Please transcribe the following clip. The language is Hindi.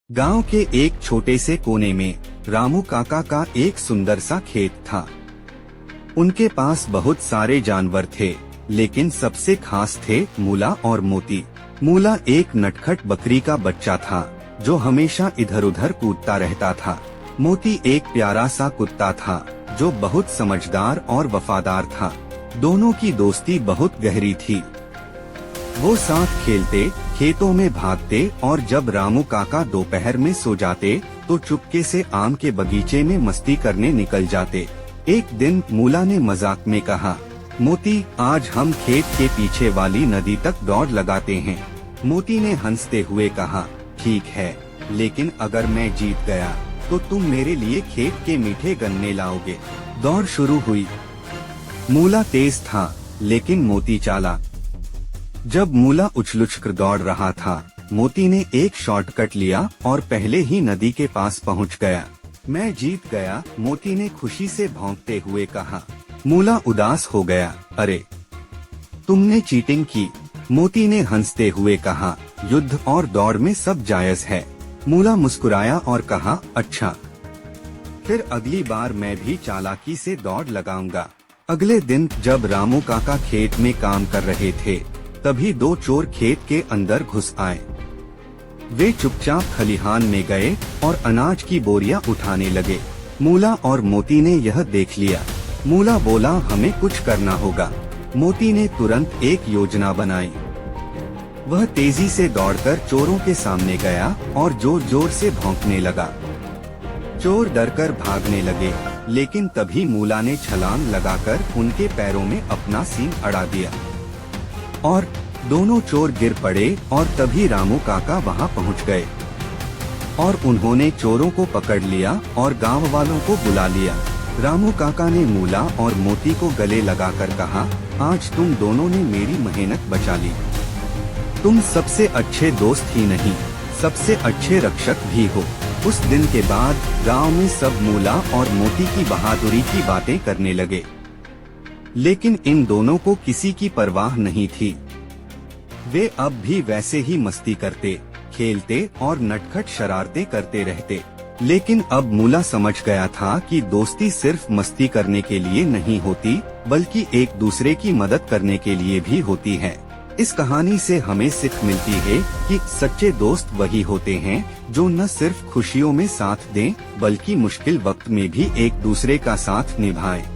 गांव के एक छोटे से कोने में रामू काका का एक सुंदर सा खेत था। उनके पास बहुत सारे जानवर थे, लेकिन सबसे खास थे मूला और मोती। मूला एक नटखट बकरी का बच्चा था जो हमेशा इधर उधर कूदता रहता था। मोती एक प्यारा सा कुत्ता था जो बहुत समझदार और वफादार था। दोनों की दोस्ती बहुत गहरी थी। वो साथ खेलते, खेतों में भागते और जब रामू काका दोपहर में सो जाते तो चुपके से आम के बगीचे में मस्ती करने निकल जाते। एक दिन मूला ने मजाक में कहा, मोती आज हम खेत के पीछे वाली नदी तक दौड़ लगाते हैं। मोती ने हंसते हुए कहा, ठीक है, लेकिन अगर मैं जीत गया तो तुम मेरे लिए खेत के मीठे गन्ने लाओगे। दौड़ शुरू हुई। मूला तेज था, लेकिन मोती चालाक। जब मूला उछल-उछल दौड़ रहा था, मोती ने एक शॉर्टकट लिया और पहले ही नदी के पास पहुंच गया। मैं जीत गया, मोती ने खुशी से भौंकते हुए कहा। मूला उदास हो गया, अरे तुमने चीटिंग की। मोती ने हंसते हुए कहा, युद्ध और दौड़ में सब जायज है। मूला मुस्कुराया और कहा, अच्छा, फिर अगली बार मैं भी चालाकी से दौड़ लगाऊंगा। अगले दिन जब रामू काका खेत में काम कर रहे थे, तभी दो चोर खेत के अंदर घुस आए। वे चुपचाप खलिहान में गए और अनाज की बोरियां उठाने लगे। मूला और मोती ने यह देख लिया। मूला बोला, हमें कुछ करना होगा। मोती ने तुरंत एक योजना बनाई। वह तेजी से दौड़कर चोरों के सामने गया और जोर जोर से भौंकने लगा। चोर डरकर भागने लगे, लेकिन तभी मूला ने छलांग लगाकर उनके पैरों में अपना सींग अड़ा दिया और दोनों चोर गिर पड़े। और तभी रामू काका वहां पहुंच गए और उन्होंने चोरों को पकड़ लिया और गांव वालों को बुला लिया। रामू काका ने मूला और मोती को गले लगाकर कहा, आज तुम दोनों ने मेरी मेहनत बचा ली। तुम सबसे अच्छे दोस्त ही नहीं, सबसे अच्छे रक्षक भी हो। उस दिन के बाद गांव में सब मूला और मोती की बहादुरी की बातें करने लगे, लेकिन इन दोनों को किसी की परवाह नहीं थी। वे अब भी वैसे ही मस्ती करते, खेलते और नटखट शरारतें करते रहते। लेकिन अब मूला समझ गया था कि दोस्ती सिर्फ मस्ती करने के लिए नहीं होती, बल्कि एक दूसरे की मदद करने के लिए भी होती है। इस कहानी से हमें सीख मिलती है कि सच्चे दोस्त वही होते हैं जो न सिर्फ खुशियों में साथ दें, बल्कि मुश्किल वक्त में भी एक दूसरे का साथ निभाएं।